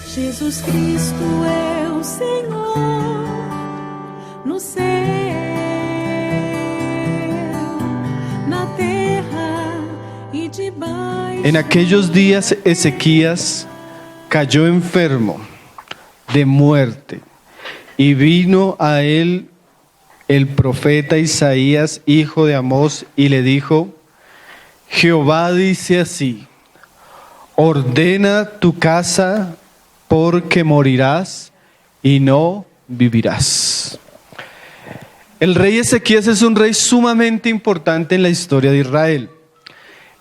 Jesus Cristo é o Senhor no céu, na terra y debaixo. En aquellos días Ezequías cayó enfermo de muerte y vino a él el profeta Isaías, hijo de Amós, y le dijo: Jehová dice así: ordena tu casa, porque morirás y no vivirás. El rey Ezequías es un rey sumamente importante en la historia de Israel.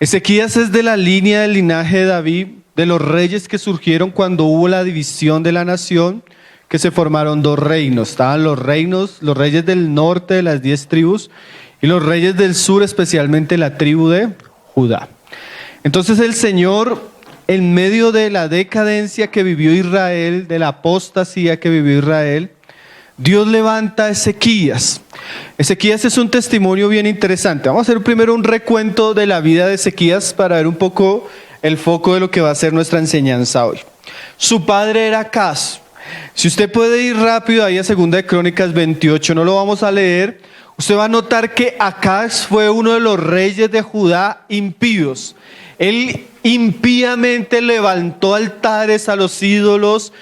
Ezequías es de la línea del linaje de David, de los reyes que surgieron cuando hubo la división de la nación, que se formaron dos reinos. Estaban los reyes del norte de las 10 tribus y los reyes del sur, especialmente la tribu de Judá. Entonces el Señor, en medio de la decadencia que vivió Israel, de la apostasía que vivió Israel, Dios levanta a Ezequías. Ezequías es un testimonio bien interesante. Vamos a hacer primero un recuento de la vida de Ezequías para ver un poco el foco de lo que va a ser nuestra enseñanza hoy. Su padre era Acaz. Si usted puede ir rápido ahí a 2 de Crónicas 28, no lo vamos a leer. Usted va a notar que Acaz fue uno de los reyes de Judá impíos. Él impíamente levantó altares a los ídolos,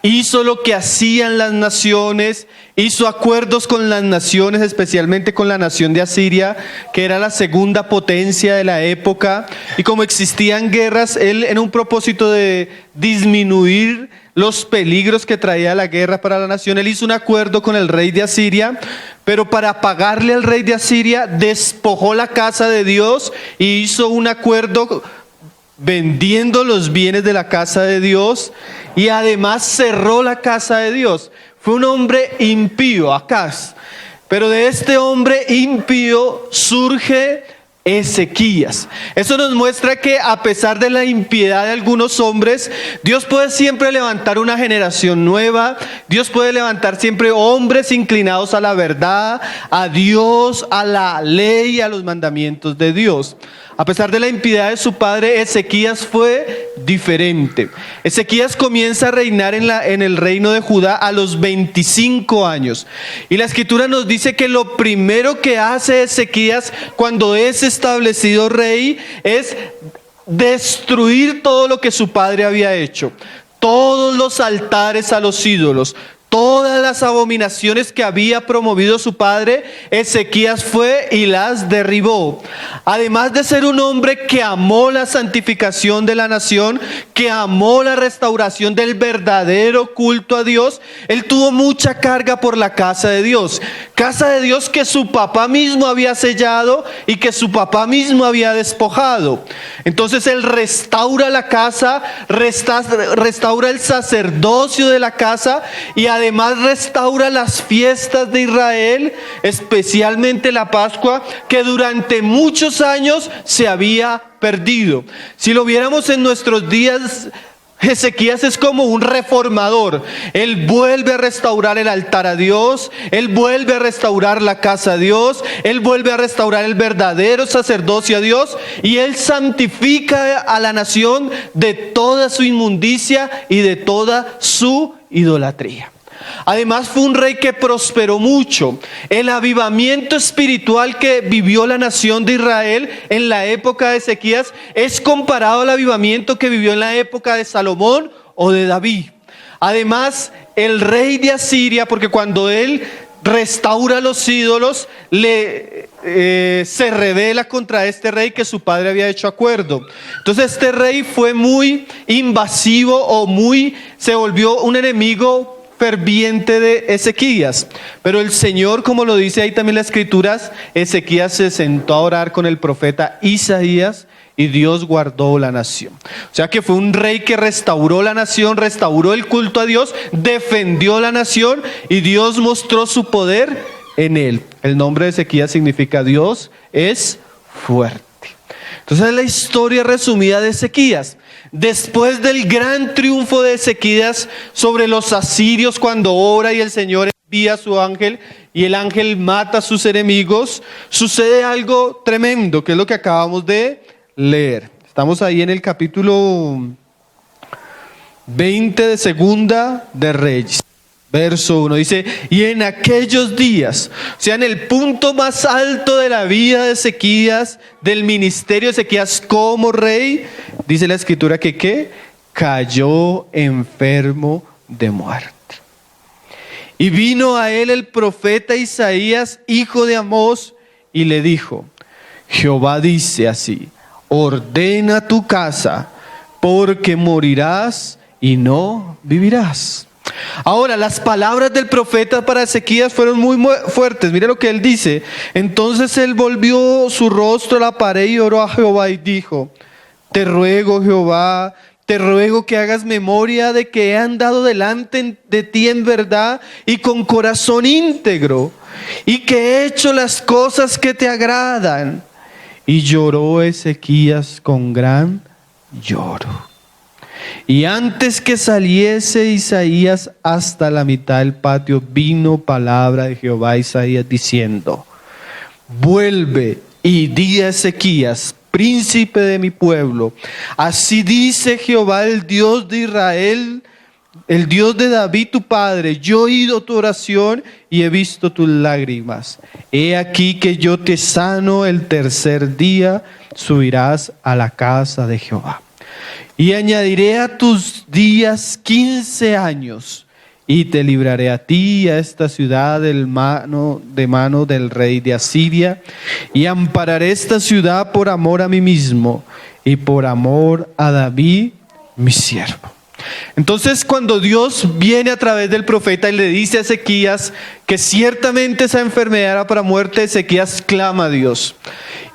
hizo lo que hacían las naciones, hizo acuerdos con las naciones, especialmente con la nación de Asiria, que era la segunda potencia de la época. Y como existían guerras, él, en un propósito de disminuir los peligros que traía la guerra para la nación, él hizo un acuerdo con el rey de Asiria, pero para pagarle al rey de Asiria despojó la casa de Dios y hizo un acuerdo vendiendo los bienes de la casa de Dios, y además cerró la casa de Dios. Fue un hombre impío, Acaz. Pero de este hombre impío surge Ezequías. Eso nos muestra que a pesar de la impiedad de algunos hombres, Dios puede siempre levantar una generación nueva. Dios puede levantar siempre hombres inclinados a la verdad, a Dios, a la ley y a los mandamientos de Dios. A pesar de la impiedad de su padre, Ezequías fue diferente. Ezequías comienza a reinar en el reino de Judá a los 25 años. Y la escritura nos dice que lo primero que hace Ezequías cuando es establecido rey es destruir todo lo que su padre había hecho. Todos los altares a los ídolos, todas las abominaciones que había promovido su padre, Ezequías fue y las derribó. Además de ser un hombre que amó la santificación de la nación, que amó la restauración del verdadero culto a Dios, él tuvo mucha carga por la casa de Dios. Casa de Dios que su papá mismo había sellado y que su papá mismo había despojado. Entonces él restaura la casa, restaura el sacerdocio de la casa, y además restaura las fiestas de Israel, especialmente la Pascua, que durante muchos años se había perdido. Si lo viéramos en nuestros días, Ezequías es como un reformador. Él vuelve a restaurar el altar a Dios, él vuelve a restaurar la casa a Dios, él vuelve a restaurar el verdadero sacerdocio a Dios, y él santifica a la nación de toda su inmundicia y de toda su idolatría. Además fue un rey que prosperó mucho. El avivamiento espiritual que vivió la nación de Israel en la época de Ezequías es comparado al avivamiento que vivió en la época de Salomón o de David. Además, el rey de Asiria, porque cuando él restaura los ídolos, se rebela contra este rey que su padre había hecho acuerdo. Entonces este rey fue muy invasivo, se volvió un enemigo ferviente de Ezequías. Pero el Señor, como lo dice ahí también las escrituras, Ezequías se sentó a orar con el profeta Isaías y Dios guardó la nación. O sea que fue un rey que restauró la nación, restauró el culto a Dios, defendió la nación y Dios mostró su poder en él. El nombre de Ezequías significa Dios es fuerte. Entonces es la historia resumida de Ezequías. Después del gran triunfo de Ezequías sobre los asirios, cuando ora y el Señor envía a su ángel y el ángel mata a sus enemigos, sucede algo tremendo, que es lo que acabamos de leer. Estamos ahí en el capítulo 20 de Segunda de Reyes. Verso 1 dice, y en aquellos días, o sea, en el punto más alto de la vida de Ezequías, del ministerio de Ezequías como rey, dice la escritura que ¿qué? Cayó enfermo de muerte. Y vino a él el profeta Isaías, hijo de Amós, y le dijo, Jehová dice así, ordena tu casa, porque morirás y no vivirás. Ahora, las palabras del profeta para Ezequías fueron muy fuertes. Mira lo que él dice. Entonces él volvió su rostro a la pared y oró a Jehová y dijo, te ruego, Jehová, te ruego que hagas memoria de que he andado delante de ti en verdad y con corazón íntegro, y que he hecho las cosas que te agradan. Y lloró Ezequías con gran lloro. Y antes que saliese Isaías hasta la mitad del patio, vino palabra de Jehová a Isaías diciendo, vuelve y di a Ezequías, príncipe de mi pueblo, así dice Jehová, el Dios de Israel, el Dios de David tu padre, yo he oído tu oración y he visto tus lágrimas. He aquí que yo te sano, el tercer día subirás a la casa de Jehová. Y añadiré a tus días 15 años, y te libraré a ti y a esta ciudad de mano del rey de Asiria, y ampararé esta ciudad por amor a mí mismo, y por amor a David, mi siervo. Entonces, cuando Dios viene a través del profeta y le dice a Ezequías que ciertamente esa enfermedad era para muerte, Ezequías clama a Dios.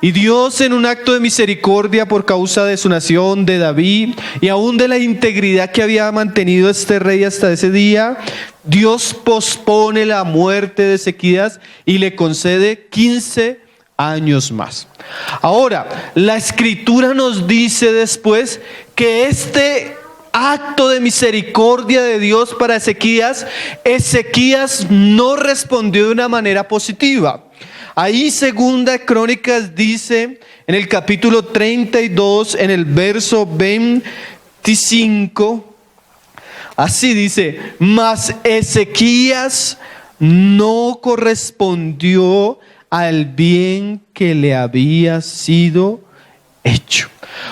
Y Dios, en un acto de misericordia por causa de su nación, de David, y aún de la integridad que había mantenido este rey hasta ese día, Dios pospone la muerte de Ezequías y le concede 15 años más. Ahora, la escritura nos dice después que este acto de misericordia de Dios para Ezequías no respondió de una manera positiva. Ahí Segunda Crónicas dice en el capítulo 32, en el verso 25, así dice, mas Ezequías no correspondió al bien que le había sido hecho.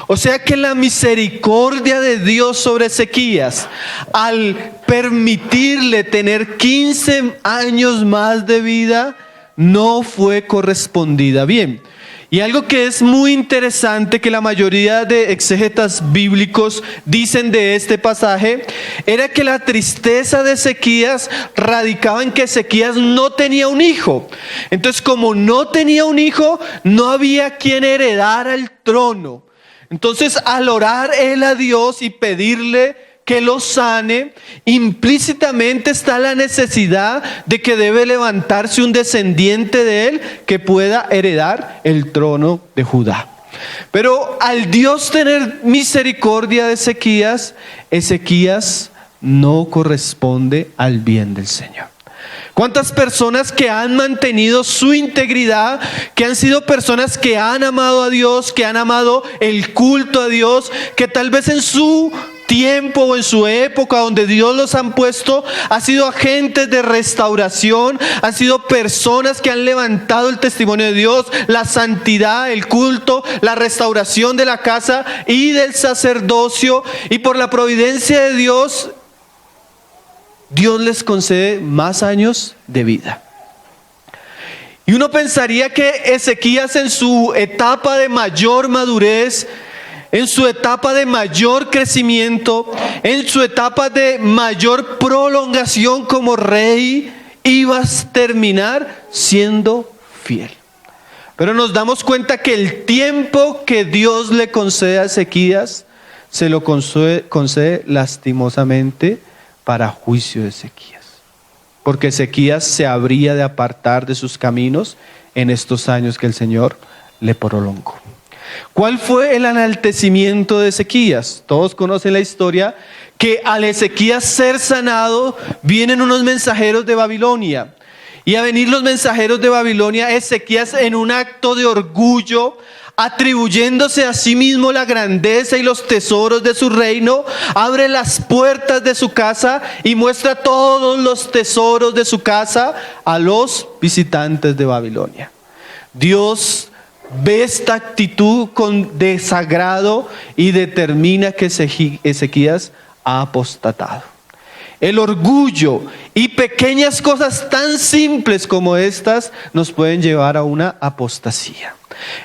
O sea que la misericordia de Dios sobre Ezequías, al permitirle tener 15 años más de vida, no fue correspondida bien. Y algo que es muy interesante que la mayoría de exégetas bíblicos dicen de este pasaje, era que la tristeza de Ezequías radicaba en que Ezequías no tenía un hijo. Entonces, como no tenía un hijo, no había quien heredara el trono. Entonces, al orar él a Dios y pedirle que lo sane, implícitamente está la necesidad de que debe levantarse un descendiente de él que pueda heredar el trono de Judá. Pero al Dios tener misericordia de Ezequías, Ezequías no corresponde al bien del Señor. ¿Cuántas personas que han mantenido su integridad, que han sido personas que han amado a Dios, que han amado el culto a Dios, que tal vez en su tiempo o en su época donde Dios los han puesto, han sido agentes de restauración, han sido personas que han levantado el testimonio de Dios, la santidad, el culto, la restauración de la casa y del sacerdocio, y por la providencia de Dios, Dios les concede más años de vida? Y uno pensaría que Ezequías, en su etapa de mayor madurez, en su etapa de mayor crecimiento, en su etapa de mayor prolongación como rey, iba a terminar siendo fiel. Pero nos damos cuenta que el tiempo que Dios le concede a Ezequías, se lo concede lastimosamente para juicio de Ezequías. Porque Ezequías se habría de apartar de sus caminos en estos años que el Señor le prolongó. ¿Cuál fue el enaltecimiento de Ezequías? Todos conocen la historia, que al Ezequías ser sanado, vienen unos mensajeros de Babilonia. Y a venir los mensajeros de Babilonia, Ezequías, en un acto de orgullo, atribuyéndose a sí mismo la grandeza y los tesoros de su reino, abre las puertas de su casa y muestra todos los tesoros de su casa a los visitantes de Babilonia. Dios ve esta actitud con desagrado y determina que Ezequías ha apostatado. El orgullo y pequeñas cosas tan simples como estas nos pueden llevar a una apostasía.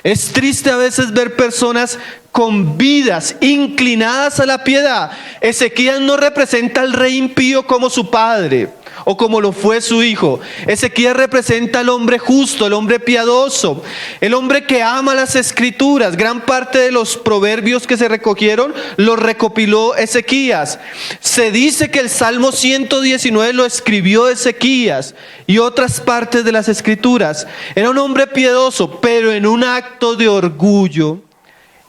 Es triste a veces ver personas con vidas inclinadas a la piedad. Ezequías no representa al rey impío como su padre o como lo fue su hijo. Ezequías representa al hombre justo, el hombre piadoso, el hombre que ama las escrituras. Gran parte de los proverbios que se recogieron los recopiló Ezequías. Se dice que el Salmo 119 lo escribió Ezequías y otras partes de las escrituras. Era un hombre piadoso, pero en un acto de orgullo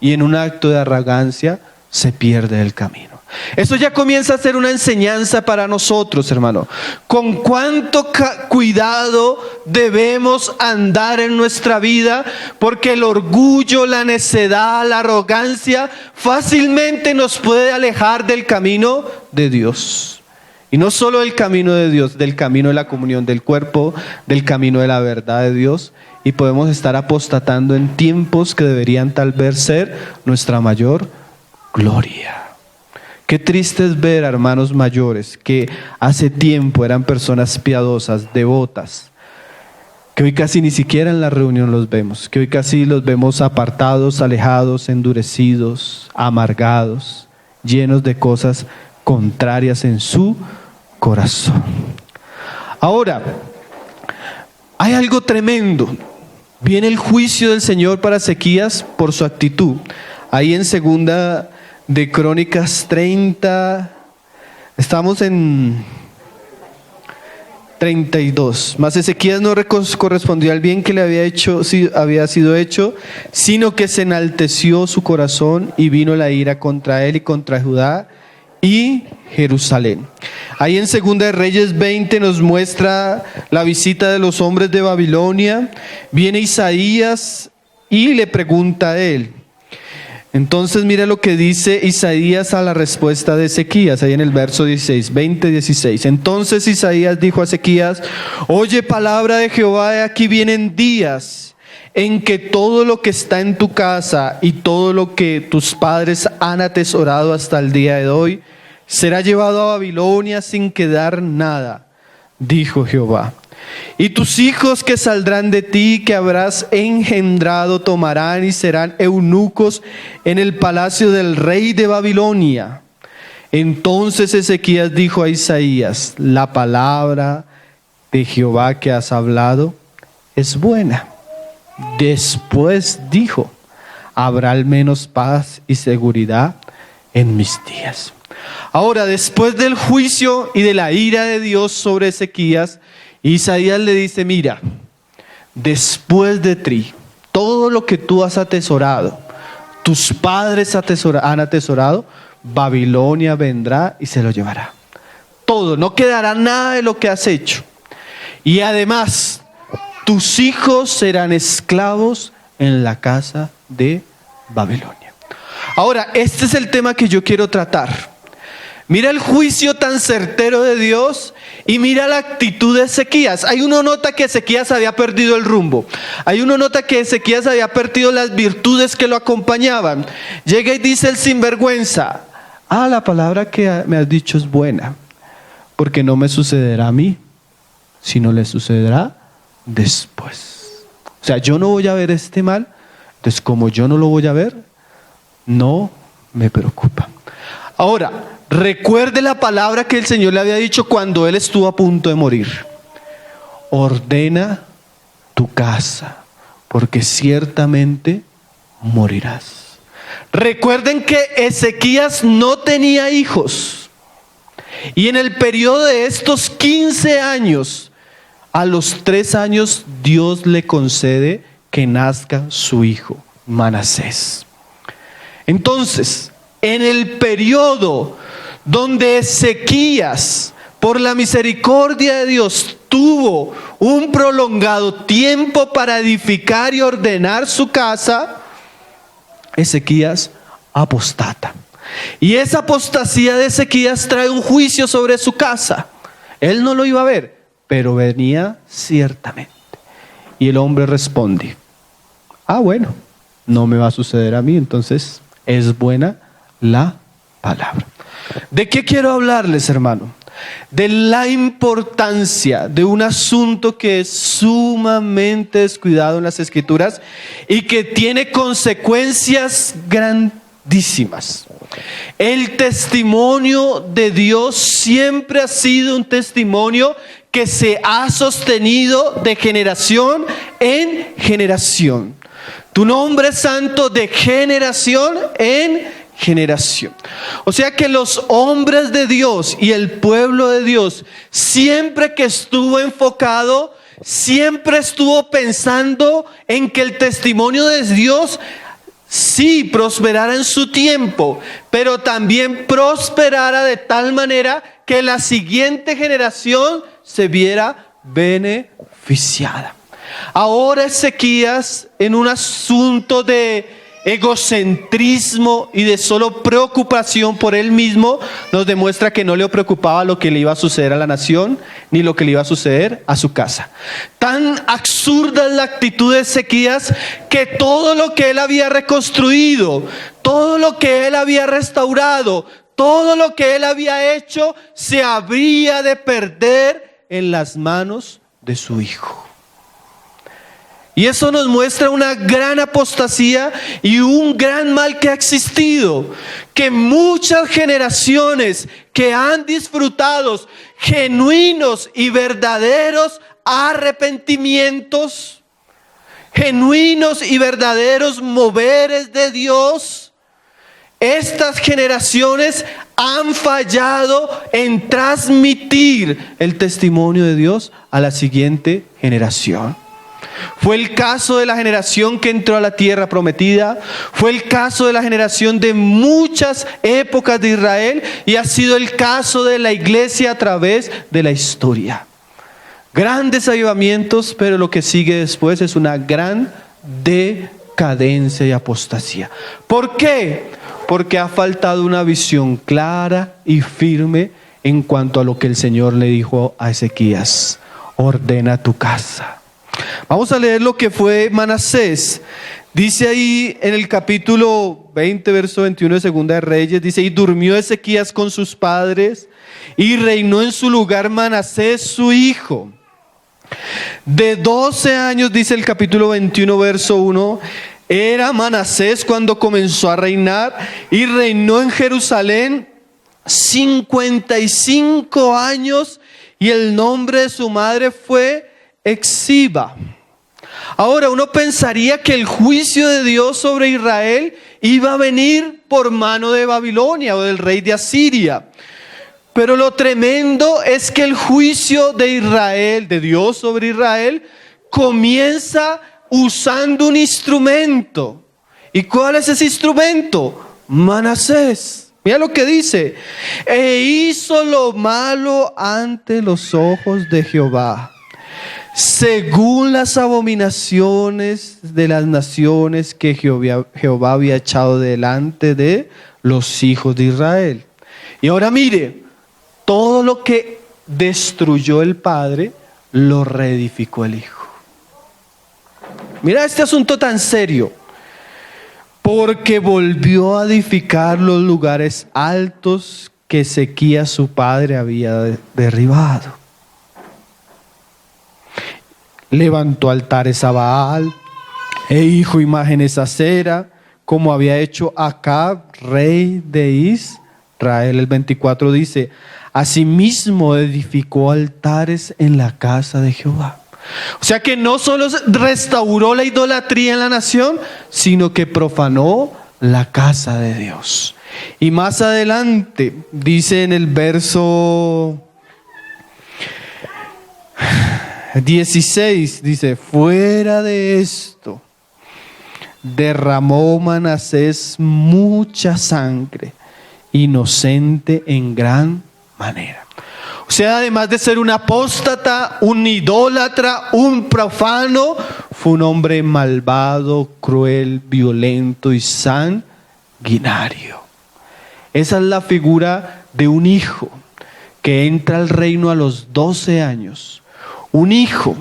y en un acto de arrogancia se pierde el camino. Eso ya comienza a ser una enseñanza para nosotros, hermano. Con cuánto cuidado debemos andar en nuestra vida, porque el orgullo, la necedad, la arrogancia fácilmente nos puede alejar del camino de Dios. Y no solo del camino de Dios, del camino de la comunión del cuerpo, del camino de la verdad de Dios. Y podemos estar apostatando en tiempos que deberían tal vez ser nuestra mayor gloria. Qué triste es ver a hermanos mayores que hace tiempo eran personas piadosas, devotas, que hoy casi ni siquiera en la reunión los vemos, que hoy casi los vemos apartados, alejados, endurecidos, amargados, llenos de cosas contrarias en su corazón. Ahora, hay algo tremendo. Viene el juicio del Señor para Ezequías por su actitud. Ahí en segunda de Crónicas 30, estamos en 32. Mas Ezequías no correspondió al bien que le había sido hecho, sino que se enalteció su corazón y vino la ira contra él y contra Judá y Jerusalén. Ahí en Segunda de Reyes 20 nos muestra la visita de los hombres de Babilonia. Viene Isaías y le pregunta a él. Entonces mira lo que dice Isaías a la respuesta de Ezequías, ahí en el verso 16, 20-16. Entonces Isaías dijo a Ezequías: oye palabra de Jehová, aquí vienen días en que todo lo que está en tu casa y todo lo que tus padres han atesorado hasta el día de hoy será llevado a Babilonia sin quedar nada, dijo Jehová. Y tus hijos que saldrán de ti, que habrás engendrado, tomarán y serán eunucos en el palacio del rey de Babilonia. Entonces Ezequías dijo a Isaías: la palabra de Jehová que has hablado es buena. Después dijo: habrá al menos paz y seguridad en mis días. Ahora, después del juicio y de la ira de Dios sobre Ezequías, Isaías le dice: mira, después de ti, todo lo que tú has atesorado, tus padres han atesorado, Babilonia vendrá y se lo llevará. Todo, no quedará nada de lo que has hecho. Y además, tus hijos serán esclavos en la casa de Babilonia. Ahora, este es el tema que yo quiero tratar. Mira el juicio tan certero de Dios y mira la actitud de Ezequías. Ahí uno nota que Ezequías había perdido el rumbo. Ahí uno nota que Ezequías había perdido las virtudes que lo acompañaban. Llega y dice el sinvergüenza: la palabra que me has dicho es buena, porque no me sucederá a mí, sino le sucederá después. O sea, yo no voy a ver este mal, entonces como yo no lo voy a ver, no me preocupa. Ahora, recuerde la palabra que el Señor le había dicho cuando él estuvo a punto de morir: ordena tu casa, porque ciertamente morirás. Recuerden que Ezequías no tenía hijos, y en el periodo de estos 15 años, a los 3 años Dios le concede que nazca su hijo Manasés. Entonces, en el periodo donde Ezequías, por la misericordia de Dios, tuvo un prolongado tiempo para edificar y ordenar su casa, Ezequías apostata. Y esa apostasía de Ezequías trae un juicio sobre su casa. Él no lo iba a ver, pero venía ciertamente. Y el hombre responde: bueno, no me va a suceder a mí, entonces es buena la palabra. ¿De qué quiero hablarles, hermano? De la importancia de un asunto que es sumamente descuidado en las Escrituras y que tiene consecuencias grandísimas. El testimonio de Dios siempre ha sido un testimonio que se ha sostenido de generación en generación. Tu nombre es santo de generación en generación. O sea que los hombres de Dios y el pueblo de Dios, siempre que estuvo enfocado, siempre estuvo pensando en que el testimonio de Dios sí prosperara en su tiempo, pero también prosperara de tal manera que la siguiente generación se viera beneficiada. Ahora Ezequías, en un asunto de egocentrismo y de solo preocupación por él mismo, nos demuestra que no le preocupaba lo que le iba a suceder a la nación, ni lo que le iba a suceder a su casa. Tan absurda es la actitud de Ezequías, que todo lo que él había reconstruido, todo lo que él había restaurado, todo lo que él había hecho, se habría de perder en las manos de su hijo. Y eso nos muestra una gran apostasía y un gran mal que ha existido, que muchas generaciones que han disfrutado genuinos y verdaderos arrepentimientos, genuinos y verdaderos moveres de Dios, estas generaciones han fallado en transmitir el testimonio de Dios a la siguiente generación. Fue el caso de la generación que entró a la tierra prometida, fue el caso de la generación de muchas épocas de Israel y ha sido el caso de la iglesia a través de la historia. Grandes avivamientos, pero lo que sigue después es una gran decadencia y apostasía. ¿Por qué? Porque ha faltado una visión clara y firme en cuanto a lo que el Señor le dijo a Ezequías: ordena tu casa. Vamos a leer lo que fue Manasés. Dice ahí en el capítulo 20, verso 21 de Segunda de Reyes, dice: y durmió Ezequías con sus padres y reinó en su lugar Manasés su hijo. De 12 años, dice el capítulo 21, verso 1, era Manasés cuando comenzó a reinar y reinó en Jerusalén 55 años y el nombre de su madre fue Hexiba. Ahora uno pensaría que el juicio de Dios sobre Israel iba a venir por mano de Babilonia o del rey de Asiria. Pero lo tremendo es que el juicio de Israel, de Dios sobre Israel, comienza usando un instrumento. ¿Y cuál es ese instrumento? Manasés. Mira lo que dice: e hizo lo malo ante los ojos de Jehová, según las abominaciones de las naciones que Jehová había echado delante de los hijos de Israel. Y ahora mire, todo lo que destruyó el padre, lo reedificó el hijo. Mira este asunto tan serio. Porque volvió a edificar los lugares altos que Ezequías su padre había derribado. Levantó altares a Baal e hizo imágenes a Acera, como había hecho Acab, rey de Israel. El 24 dice: asimismo edificó altares en la casa de Jehová. O sea que no solo restauró la idolatría en la nación, sino que profanó la casa de Dios. Y más adelante dice en el verso 16, dice: fuera de esto derramó Manasés mucha sangre, inocente en gran manera. O sea, además de ser un apóstata, un idólatra, un profano, fue un hombre malvado, cruel, violento y sanguinario. Esa es la figura de un hijo que entra al reino a los 12 años. Un hijo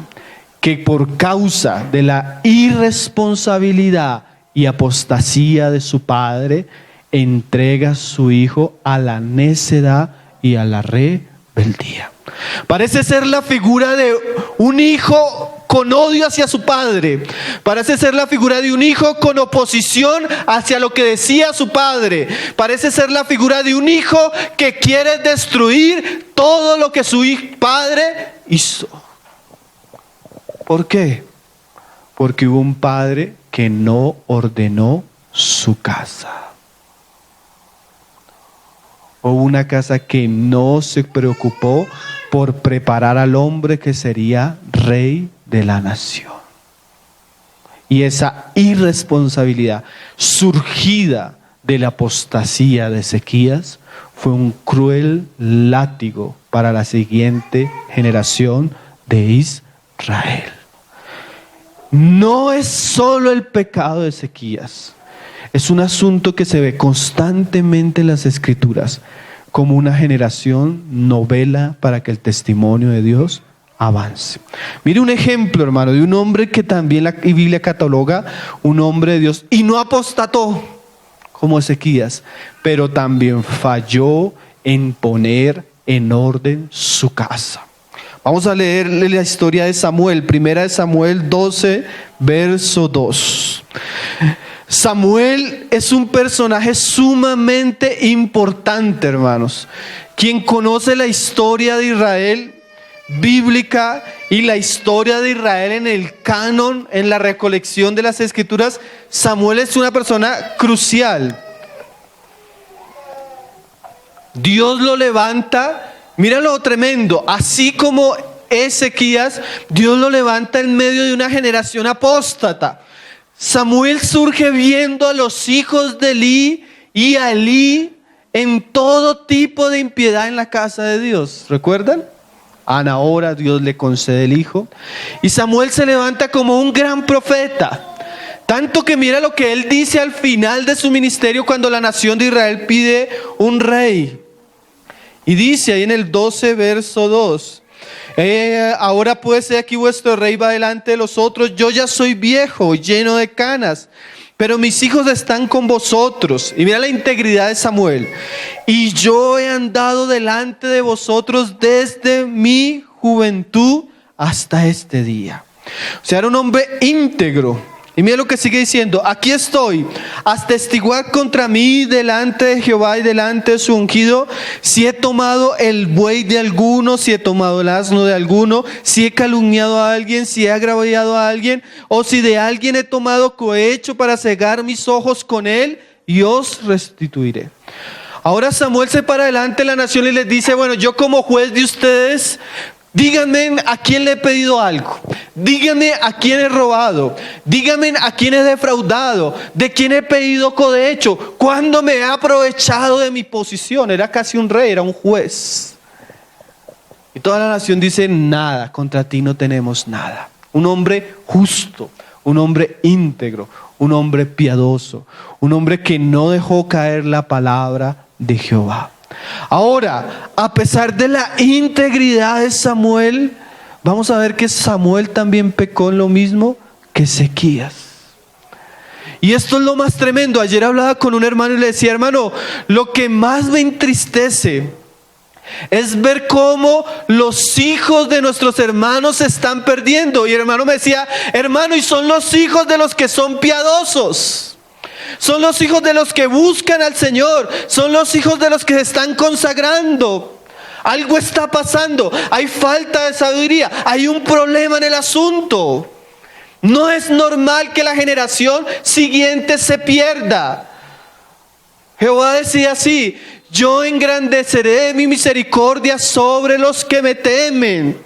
que por causa de la irresponsabilidad y apostasía de su padre, entrega a su hijo a la necedad y a la rebeldía. Parece ser la figura de un hijo con odio hacia su padre. Parece ser la figura de un hijo con oposición hacia lo que decía su padre. Parece ser la figura de un hijo que quiere destruir todo lo que su padre hizo. ¿Por qué? Porque hubo un padre que no ordenó su casa. Hubo una casa que no se preocupó por preparar al hombre que sería rey de la nación. Y esa irresponsabilidad surgida de la apostasía de Ezequías fue un cruel látigo para la siguiente generación de Israel. No es solo el pecado de Ezequías, es un asunto que se ve constantemente en las Escrituras como una generación novela para que el testimonio de Dios avance. Mire un ejemplo, hermano, de un hombre que también la Biblia cataloga un hombre de Dios y no apostató como Ezequías, pero también falló en poner en orden su casa. Vamos a leerle la historia de Samuel, primera de Samuel 12, verso 2. Samuel es un personaje sumamente importante, hermanos. Quien conoce la historia de Israel bíblica y la historia de Israel en el canon, en la recolección de las Escrituras, Samuel es una persona crucial. Dios lo levanta. Mira lo tremendo, así como Ezequías, Dios lo levanta en medio de una generación apóstata. Samuel surge viendo a los hijos de Elí y a Elí en todo tipo de impiedad en la casa de Dios. ¿Recuerdan? Ahora Dios le concede el hijo. Y Samuel se levanta como un gran profeta. Tanto que mira lo que él dice al final de su ministerio cuando la nación de Israel pide un rey. Y dice ahí en el 12, verso 2, ahora pues he aquí vuestro rey va delante de los otros, yo ya soy viejo, lleno de canas, pero mis hijos están con vosotros. Y mira la integridad de Samuel. Y yo he andado delante de vosotros desde mi juventud hasta este día. O sea, era un hombre íntegro. Y mira lo que sigue diciendo: aquí estoy, haz testiguar contra mí delante de Jehová y delante de su ungido, si he tomado el buey de alguno, si he tomado el asno de alguno, si he calumniado a alguien, si he agraviado a alguien, o si de alguien he tomado cohecho para cegar mis ojos con él, y os restituiré. Ahora Samuel se para delante de la nación y les dice: bueno, yo como juez de ustedes, díganme a quién le he pedido algo, díganme a quién he robado, díganme a quién he defraudado, de quién he pedido cohecho, cuándo me he aprovechado de mi posición. Era casi un rey, era un juez. Y toda la nación dice: nada, contra ti no tenemos nada. Un hombre justo, un hombre íntegro, un hombre piadoso, un hombre que no dejó caer la palabra de Jehová. Ahora, a pesar de la integridad de Samuel, vamos a ver que Samuel también pecó en lo mismo que Ezequías. Y esto es lo más tremendo. Ayer hablaba con un hermano y le decía: hermano, lo que más me entristece es ver cómo los hijos de nuestros hermanos se están perdiendo. Y el hermano me decía: hermano, y son los hijos de los que son piadosos. Son los hijos de los que buscan al Señor. Son los hijos de los que se están consagrando. Algo está pasando. Hay falta de sabiduría. Hay un problema en el asunto. No es normal que la generación siguiente se pierda. Jehová decía así: yo engrandeceré mi misericordia sobre los que me temen,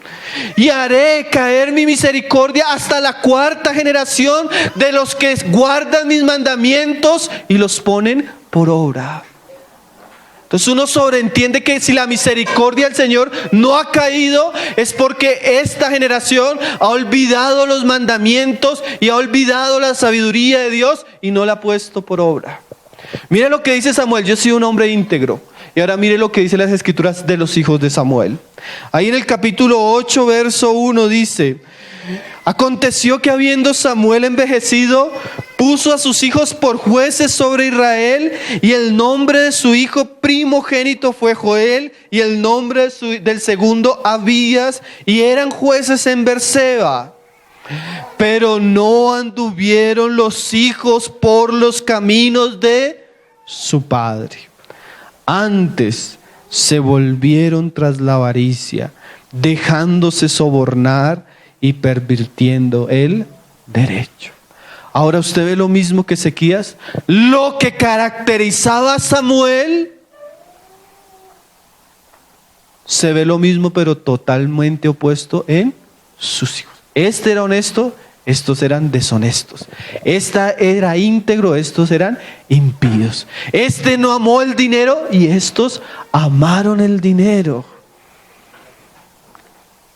y haré caer mi misericordia hasta la 4ª generación de los que guardan mis mandamientos y los ponen por obra. Entonces uno sobreentiende que si la misericordia del Señor no ha caído, es porque esta generación ha olvidado los mandamientos y ha olvidado la sabiduría de Dios y no la ha puesto por obra. Mire lo que dice Samuel: yo soy un hombre íntegro. Y ahora mire lo que dice las escrituras de los hijos de Samuel. Ahí en el capítulo 8, verso 1 dice: aconteció que habiendo Samuel envejecido, puso a sus hijos por jueces sobre Israel, y el nombre de su hijo primogénito fue Joel, y el nombre del segundo Abías, y eran jueces en Berseba. Pero no anduvieron los hijos por los caminos de su padre. Antes se volvieron tras la avaricia, dejándose sobornar y pervirtiendo el derecho. Ahora usted ve lo mismo que Ezequías. Lo que caracterizaba a Samuel, se ve lo mismo pero totalmente opuesto en sus hijos. Este era honesto, estos eran deshonestos. Este era íntegro, estos eran impíos. Este no amó el dinero y estos amaron el dinero.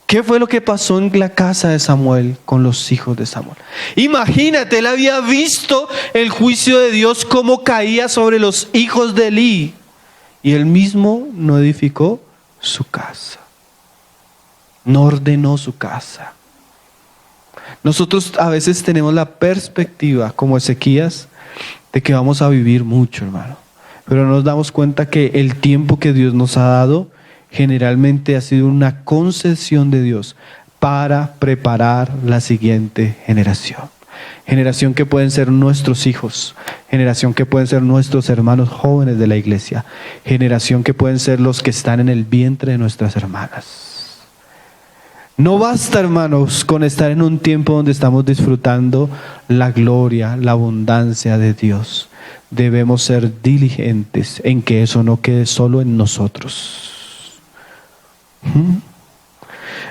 ¿Qué fue lo que pasó en la casa de Samuel con los hijos de Samuel? Imagínate, él había visto el juicio de Dios cómo caía sobre los hijos de Elí, y él mismo no edificó su casa, no ordenó su casa. Nosotros a veces tenemos la perspectiva, como Ezequías, de que vamos a vivir mucho, hermano, pero no nos damos cuenta que el tiempo que Dios nos ha dado generalmente ha sido una concesión de Dios para preparar la siguiente generación. Generación que pueden ser nuestros hijos, generación que pueden ser nuestros hermanos jóvenes de la iglesia, generación que pueden ser los que están en el vientre de nuestras hermanas. No basta, hermanos, con estar en un tiempo donde estamos disfrutando la gloria, la abundancia de Dios. Debemos ser diligentes en que eso no quede solo en nosotros.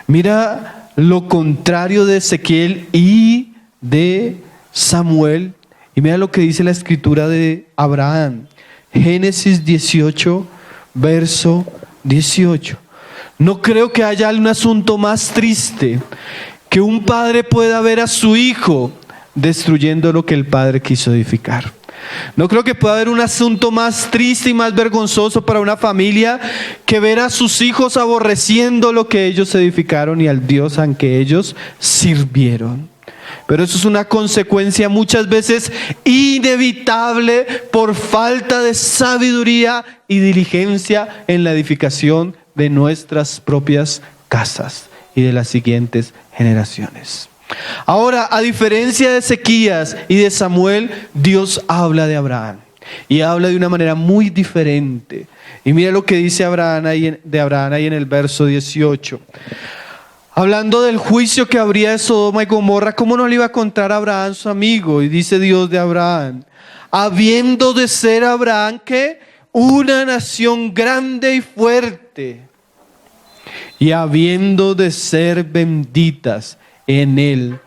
Mira lo contrario de Ezequiel y de Samuel, y mira lo que dice la escritura de Abraham. Génesis 18, verso 18. No creo que haya un asunto más triste que un padre pueda ver a su hijo destruyendo lo que el padre quiso edificar. No creo que pueda haber un asunto más triste y más vergonzoso para una familia que ver a sus hijos aborreciendo lo que ellos edificaron y al Dios al que ellos sirvieron. Pero eso es una consecuencia muchas veces inevitable por falta de sabiduría y diligencia en la edificación de nuestras propias casas y de las siguientes generaciones. Ahora, a diferencia de Ezequías y de Samuel, Dios habla de Abraham y habla de una manera muy diferente. Y mira lo que dice Abraham ahí en el verso 18. Hablando del juicio que habría de Sodoma y Gomorra, ¿cómo no le iba a contar a Abraham su amigo? Y dice Dios de Abraham: habiendo de ser Abraham que una nación grande y fuerte, y habiendo de ser benditas en él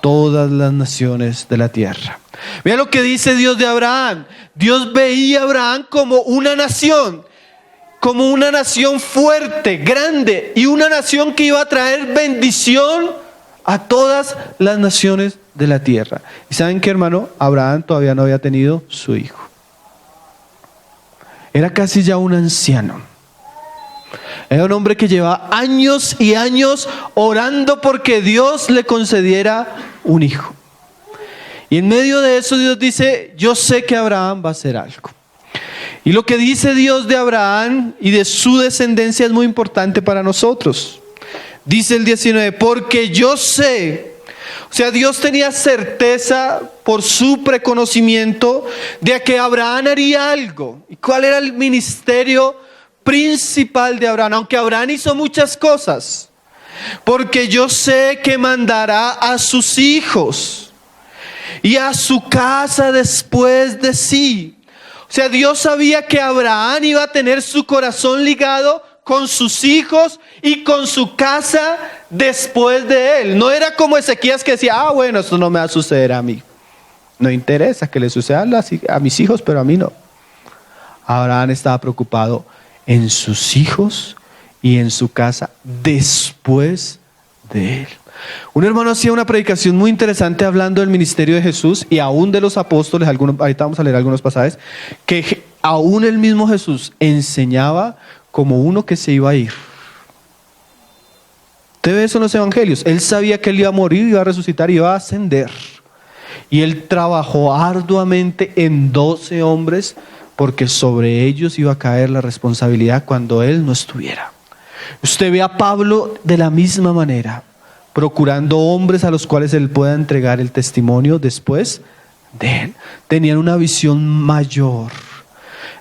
todas las naciones de la tierra. Mira lo que dice Dios de Abraham. Dios veía a Abraham como una nación fuerte, grande, y una nación que iba a traer bendición a todas las naciones de la tierra. ¿Y saben qué, hermano? Abraham todavía no había tenido su hijo. Era casi ya un anciano. Era un hombre que llevaba años y años orando porque Dios le concediera un hijo. Y en medio de eso Dios dice: yo sé que Abraham va a hacer algo. Y lo que dice Dios de Abraham y de su descendencia es muy importante para nosotros. Dice el 19: porque yo sé. O sea, Dios tenía certeza por su preconocimiento de que Abraham haría algo. ¿Y cuál era el ministerio principal de Abraham? Aunque Abraham hizo muchas cosas, porque yo sé que mandará a sus hijos y a su casa después de sí. O sea, Dios sabía que Abraham iba a tener su corazón ligado con sus hijos y con su casa después de él. No era como Ezequías que decía: bueno, esto no me va a suceder a mí. No interesa que le suceda a mis hijos, pero a mí no. Abraham estaba preocupado en sus hijos y en su casa después de él. Un hermano hacía una predicación muy interesante hablando del ministerio de Jesús y aún de los apóstoles. Ahorita vamos a leer algunos pasajes, que aún el mismo Jesús enseñaba como uno que se iba a ir. Usted ve eso en los evangelios. Él sabía que él iba a morir, iba a resucitar, iba a ascender. Y él trabajó arduamente en 12 hombres porque sobre ellos iba a caer la responsabilidad cuando él no estuviera. Usted ve a Pablo de la misma manera, procurando hombres a los cuales él pueda entregar el testimonio después de él. Tenían una visión mayor.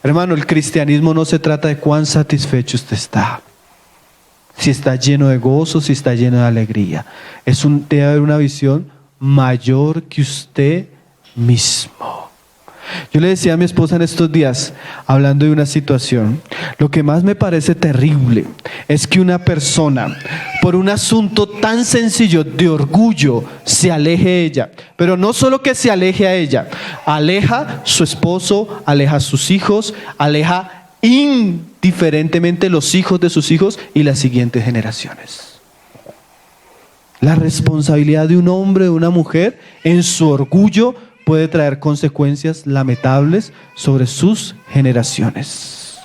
Hermano, el cristianismo no se trata de cuán satisfecho usted está, si está lleno de gozo, si está lleno de alegría. Debe haber una visión mayor que usted mismo. Yo le decía a mi esposa en estos días, hablando de una situación, lo que más me parece terrible es que una persona, por un asunto tan sencillo de orgullo, se aleje de ella. Pero no solo que se aleje a ella, aleja su esposo, aleja sus hijos, aleja indiferentemente los hijos de sus hijos y las siguientes generaciones. La responsabilidad de un hombre, de una mujer, en su orgullo puede traer consecuencias lamentables sobre sus generaciones.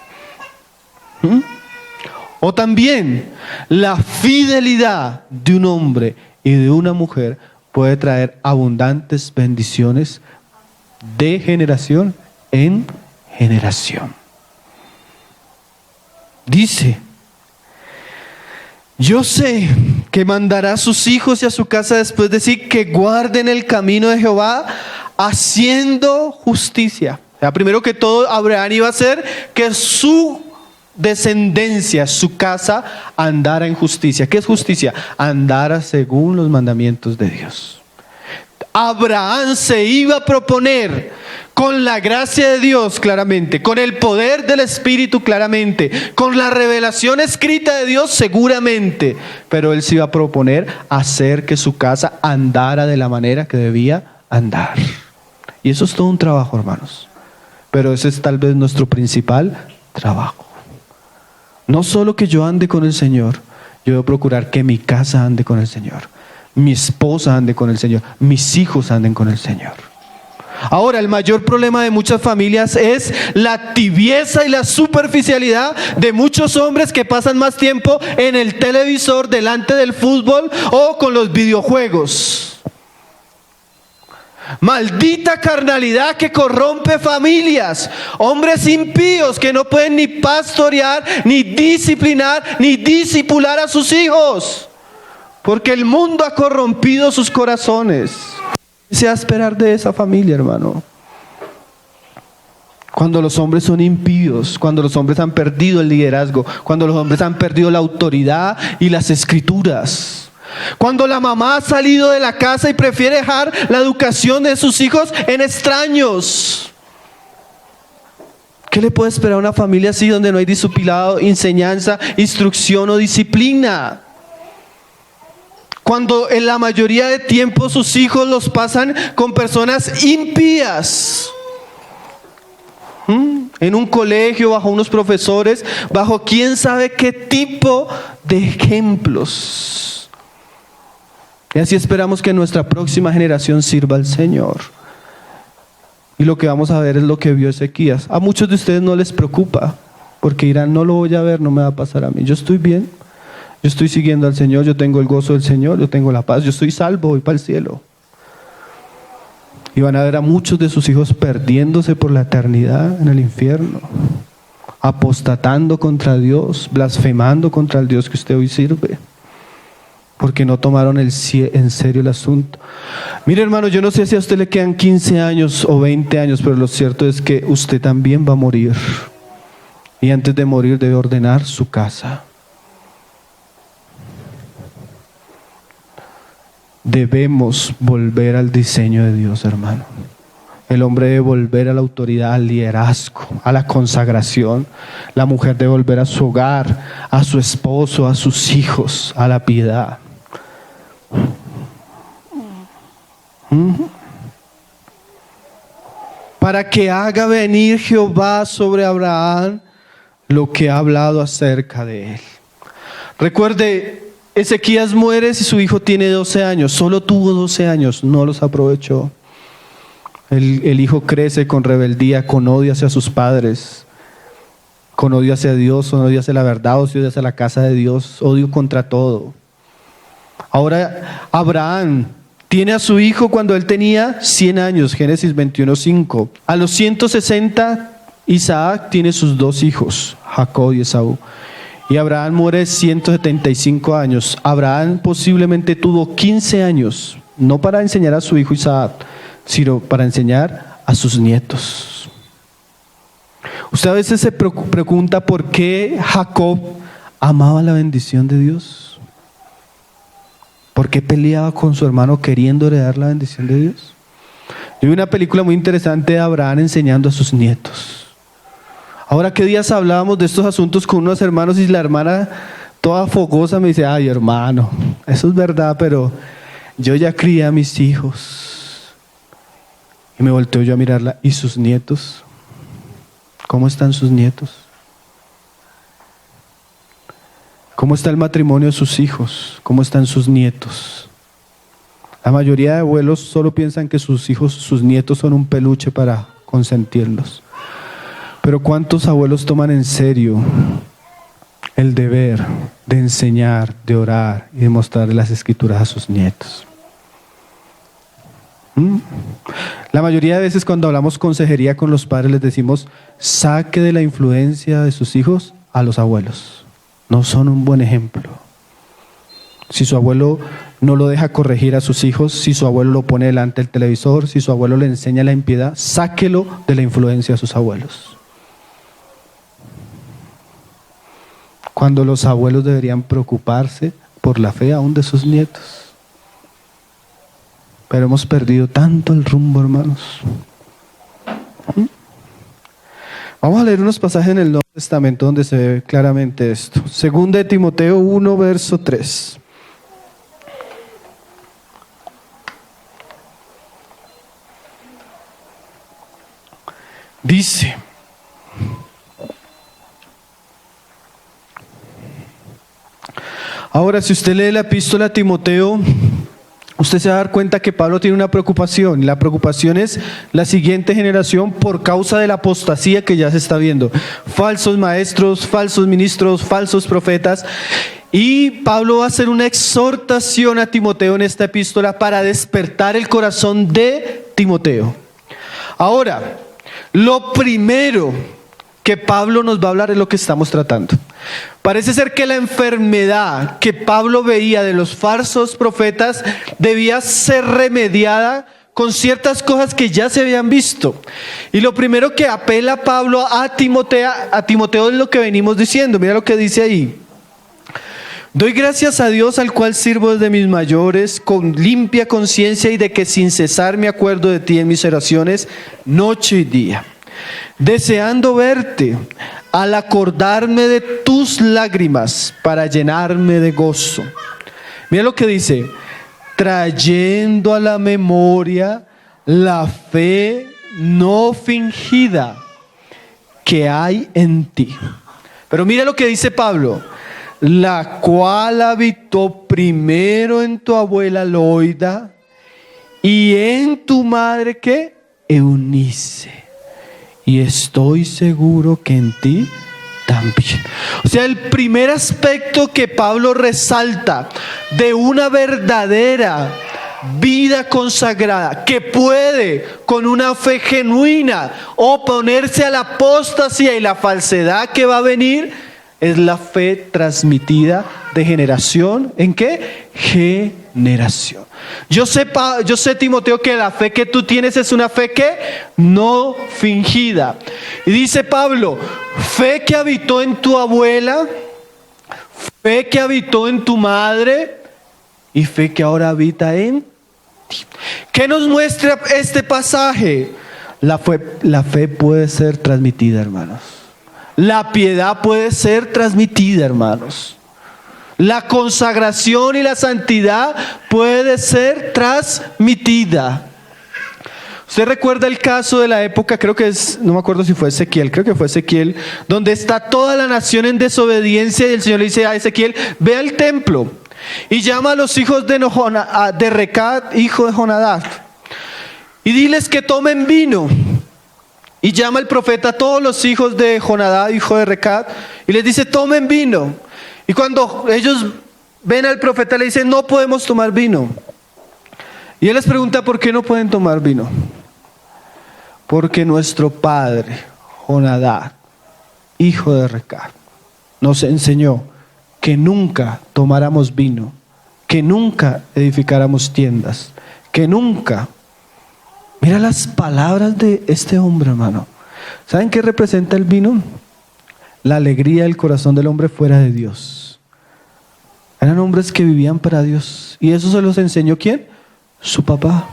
O también la fidelidad de un hombre y de una mujer puede traer abundantes bendiciones de generación en generación. Dice: yo sé que mandará a sus hijos y a su casa después de sí que guarden el camino de Jehová haciendo justicia. O sea, primero que todo, Abraham iba a hacer que su descendencia, su casa, andara en justicia. ¿Qué es justicia? Andara según los mandamientos de Dios. Abraham se iba a proponer, con la gracia de Dios claramente, con el poder del Espíritu claramente, con la revelación escrita de Dios seguramente, pero él se iba a proponer hacer que su casa andara de la manera que debía andar. Y eso es todo un trabajo, hermanos, pero ese es tal vez nuestro principal trabajo. No solo que yo ande con el Señor, yo debo procurar que mi casa ande con el Señor, mi esposa ande con el Señor, mis hijos anden con el Señor. Ahora, el mayor problema de muchas familias es la tibieza y la superficialidad de muchos hombres que pasan más tiempo en el televisor, delante del fútbol o con los videojuegos. Maldita carnalidad que corrompe familias. Hombres impíos que no pueden ni pastorear, ni disciplinar, ni discipular a sus hijos, porque el mundo ha corrompido sus corazones. ¿Qué se va a esperar de esa familia, hermano? Cuando los hombres son impíos, cuando los hombres han perdido el liderazgo, cuando los hombres han perdido la autoridad y las escrituras. Cuando la mamá ha salido de la casa y prefiere dejar la educación de sus hijos en extraños. ¿Qué le puede esperar a una familia así donde no hay discipulado, enseñanza, instrucción o disciplina? Cuando en la mayoría de tiempo sus hijos los pasan con personas impías. En un colegio, bajo unos profesores, bajo quién sabe qué tipo de ejemplos. Y así esperamos que nuestra próxima generación sirva al Señor. Y lo que vamos a ver es lo que vio Ezequías. A muchos de ustedes no les preocupa, porque dirán, no lo voy a ver, no me va a pasar a mí. Yo estoy bien, yo estoy siguiendo al Señor, yo tengo el gozo del Señor, yo tengo la paz, yo estoy salvo, voy para el cielo. Y van a ver a muchos de sus hijos perdiéndose por la eternidad en el infierno, apostatando contra Dios, blasfemando contra el Dios que usted hoy sirve, porque no tomaron en serio el asunto. Mire, hermano, yo no sé si a usted le quedan 15 años o 20 años, pero lo cierto es que usted también va a morir. Y antes de morir debe ordenar su casa. Debemos volver al diseño de Dios, hermano. El hombre debe volver a la autoridad, al liderazgo, a la consagración. La mujer debe volver a su hogar, a su esposo, a sus hijos, a la piedad. para que haga venir Jehová sobre Abraham lo que ha hablado acerca de él. Recuerde, Ezequías muere si su hijo tiene 12 años, solo tuvo 12 años, no los aprovechó. El hijo crece con rebeldía, con odio hacia sus padres, con odio hacia Dios, con odio hacia la verdad, odio hacia la casa de Dios, odio contra todo. Ahora Abraham tiene a su hijo cuando él tenía 100 años, Génesis 21:5. A los 160, Isaac tiene sus 2 hijos, Jacob y Esaú. Y Abraham muere 175 años. Abraham posiblemente tuvo 15 años, no para enseñar a su hijo Isaac, sino para enseñar a sus nietos. Usted a veces se pregunta por qué Jacob amaba la bendición de Dios. ¿Por qué peleaba con su hermano queriendo heredar la bendición de Dios? Yo vi una película muy interesante de Abraham enseñando a sus nietos. Ahora, ¿qué días hablábamos de estos asuntos con unos hermanos y la hermana toda fogosa me dice, ay hermano, eso es verdad, pero yo ya crié a mis hijos. Y me volteo yo a mirarla, ¿y sus nietos? ¿Cómo están sus nietos? ¿Cómo está el matrimonio de sus hijos? ¿Cómo están sus nietos? La mayoría de abuelos solo piensan que sus hijos, sus nietos son un peluche para consentirlos. Pero ¿cuántos abuelos toman en serio el deber de enseñar, de orar y de mostrar las escrituras a sus nietos? La mayoría de veces cuando hablamos consejería con los padres les decimos, saque de la influencia de sus hijos a los abuelos. No son un buen ejemplo. Si su abuelo no lo deja corregir a sus hijos, si su abuelo lo pone delante del televisor, si su abuelo le enseña la impiedad, sáquelo de la influencia de sus abuelos. Cuando los abuelos deberían preocuparse por la fe aún de sus nietos. Pero hemos perdido tanto el rumbo, hermanos. Vamos a leer unos pasajes en el Nuevo Testamento donde se ve claramente esto. Segunda de Timoteo 1, verso 3. Dice: ahora, si usted lee la epístola a Timoteo, usted se va a dar cuenta que Pablo tiene una preocupación. Y la preocupación es la siguiente generación por causa de la apostasía que ya se está viendo. Falsos maestros, falsos ministros, falsos profetas. Y Pablo va a hacer una exhortación a Timoteo en esta epístola para despertar el corazón de Timoteo. Ahora, lo primero que Pablo nos va a hablar es lo que estamos tratando. Parece ser que la enfermedad que Pablo veía de los falsos profetas debía ser remediada con ciertas cosas que ya se habían visto. Y lo primero que apela Pablo a Timoteo es lo que venimos diciendo. Mira lo que dice ahí. Doy gracias a Dios, al cual sirvo desde mis mayores, con limpia conciencia, y de que sin cesar me acuerdo de ti en mis oraciones, noche y día, deseando verte, al acordarme de tus lágrimas, para llenarme de gozo. Mira lo que dice: trayendo a la memoria la fe no fingida que hay en ti. Pero mira lo que dice Pablo: la cual habitó primero en tu abuela Loida y en tu madre, ¿qué? Eunice. Y estoy seguro que en ti también. O sea, el primer aspecto que Pablo resalta de una verdadera vida consagrada, que puede con una fe genuina oponerse a la apostasía y la falsedad que va a venir, es la fe transmitida de generación en ¿qué? Generación. Yo sé, Timoteo, que la fe que tú tienes es una fe que no fingida. Y dice Pablo: fe que habitó en tu abuela, fe que habitó en tu madre y fe que ahora habita en ti. ¿Qué nos muestra este pasaje? La fe puede ser transmitida, hermanos. La piedad puede ser transmitida, hermanos. La consagración y la santidad puede ser transmitida. Usted recuerda el caso de la época, creo que es, no me acuerdo si fue Ezequiel, creo que fue Ezequiel, donde está toda la nación en desobediencia y el Señor le dice a Ezequiel, ve al templo y llama a los hijos de Recat, hijo de Jonadab, y diles que tomen vino. Y llama el profeta a todos los hijos de Jonadab, hijo de Recat, y les dice, tomen vino. Y cuando ellos ven al profeta, le dicen, no podemos tomar vino. Y él les pregunta, ¿por qué no pueden tomar vino? Porque nuestro padre, Jonadab, hijo de Recat, nos enseñó que nunca tomáramos vino, que nunca edificáramos tiendas, que nunca... Mira las palabras de este hombre, hermano. ¿Saben qué representa el vino? La alegría del corazón del hombre fuera de Dios. Eran hombres que vivían para Dios. ¿Y eso se los enseñó quién? Su papá.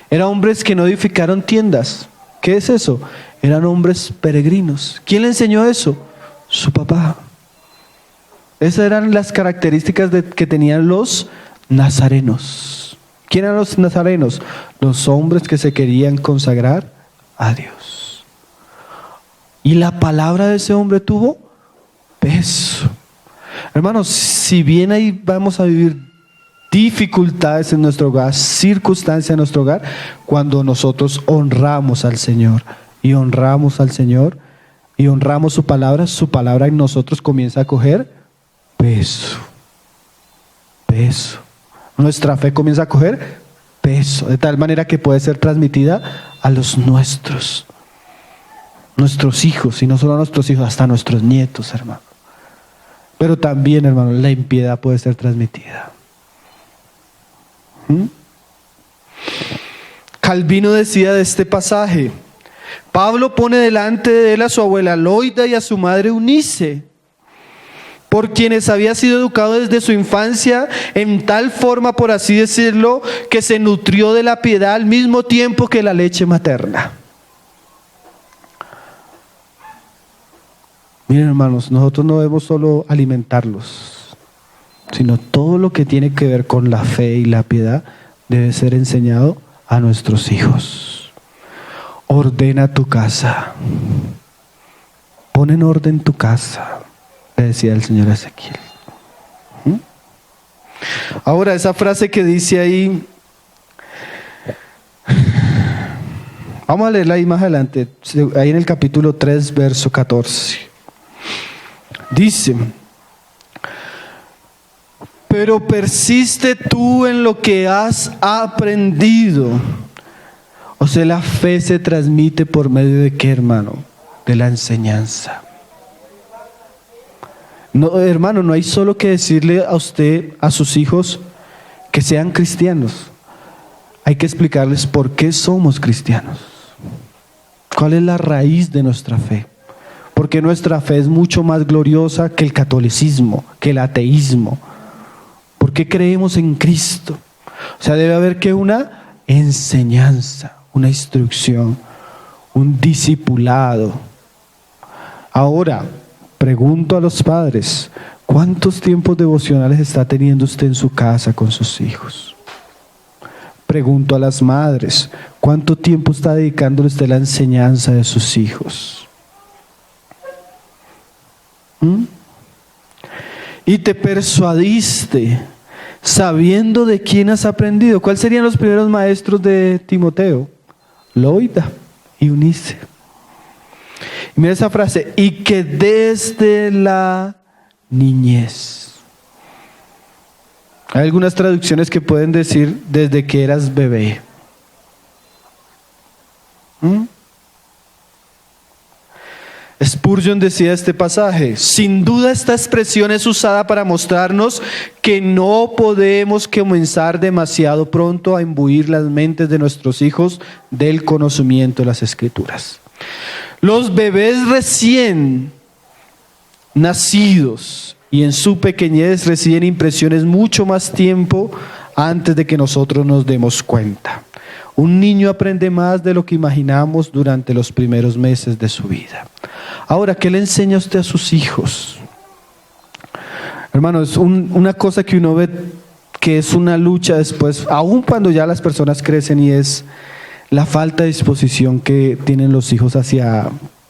Eran hombres que no edificaron tiendas. ¿Qué es eso? Eran hombres peregrinos. ¿Quién le enseñó eso? Su papá. Esas eran las características que tenían los nazarenos. ¿Quién eran los nazarenos? Los hombres que se querían consagrar a Dios. Y la palabra de ese hombre tuvo peso. Hermanos, si bien ahí vamos a vivir dificultades en nuestro hogar, circunstancias en nuestro hogar, cuando nosotros honramos al Señor y honramos al Señor y honramos su palabra en nosotros comienza a coger peso. Peso. Nuestra fe comienza a coger peso, de tal manera que puede ser transmitida a los nuestros hijos, y no solo a nuestros hijos, hasta a nuestros nietos, hermano. Pero también, hermano, la impiedad puede ser transmitida. Calvino decía de este pasaje, Pablo pone delante de él a su abuela Loida y a su madre Eunice, por quienes había sido educado desde su infancia en tal forma, por así decirlo, que se nutrió de la piedad al mismo tiempo que la leche materna. Miren, hermanos, nosotros no debemos solo alimentarlos, sino todo lo que tiene que ver con la fe y la piedad debe ser enseñado a nuestros hijos. Ordena tu casa. Pon en orden tu casa, decía el Señor a Ezequiel. Ahora, esa frase que dice ahí, vamos a leerla ahí más adelante, ahí en el capítulo 3, verso 14. Dice, pero persiste tú en lo que has aprendido. O sea, la fe se transmite por medio de ¿qué, hermano? De la enseñanza. No, hermano, no hay solo que decirle a usted, a sus hijos, que sean cristianos. Hay que explicarles por qué somos cristianos. ¿Cuál es la raíz de nuestra fe? Porque nuestra fe es mucho más gloriosa que el catolicismo, que el ateísmo. ¿Por qué creemos en Cristo? O sea, debe haber que una enseñanza, una instrucción, un discipulado. Ahora, pregunto a los padres, ¿cuántos tiempos devocionales está teniendo usted en su casa con sus hijos? Pregunto a las madres, ¿cuánto tiempo está dedicándole usted a la enseñanza de sus hijos? Y te persuadiste sabiendo de quién has aprendido. ¿Cuáles serían los primeros maestros de Timoteo? Loida y Eunice. Y mira esa frase, y que desde la niñez. Hay algunas traducciones que pueden decir desde que eras bebé. Spurgeon decía este pasaje, sin duda esta expresión es usada para mostrarnos que no podemos comenzar demasiado pronto a imbuir las mentes de nuestros hijos del conocimiento de las Escrituras. Los bebés recién nacidos y en su pequeñez reciben impresiones mucho más tiempo antes de que nosotros nos demos cuenta. Un niño aprende más de lo que imaginamos durante los primeros meses de su vida. Ahora, ¿qué le enseña usted a sus hijos? Hermanos, una cosa que uno ve que es una lucha después, aun cuando ya las personas crecen, y es la falta de disposición que tienen los hijos hacia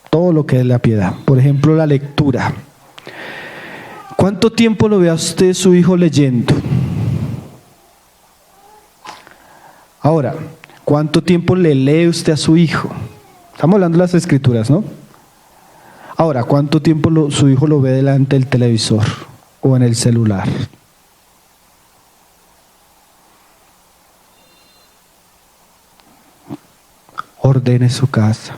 todo lo que es la piedad. Por ejemplo, la lectura. ¿Cuánto tiempo lo ve a usted su hijo leyendo? Ahora, ¿cuánto tiempo le lee usted a su hijo? Estamos hablando de las escrituras, ¿no? Ahora, ¿cuánto tiempo su hijo lo ve delante del televisor o en el celular? Ordene su casa.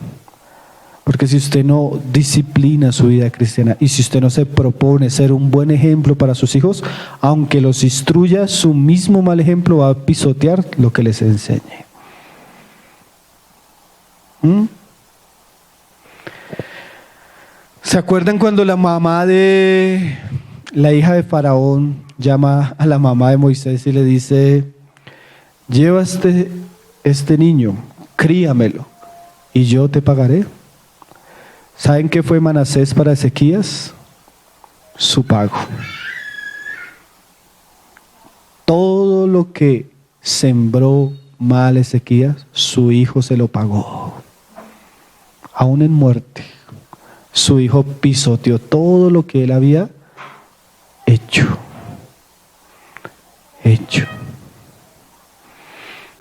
Porque si usted no disciplina su vida cristiana y si usted no se propone ser un buen ejemplo para sus hijos, aunque los instruya, su mismo mal ejemplo va a pisotear lo que les enseñe. ¿Se acuerdan cuando la mamá de la hija de Faraón llama a la mamá de Moisés y le dice: lleva este niño, críamelo y yo te pagaré? ¿Saben qué fue Manasés para Ezequías? Su pago. Todo lo que sembró mal Ezequías, su hijo se lo pagó. Aún en muerte, su hijo pisoteó todo lo que él había hecho.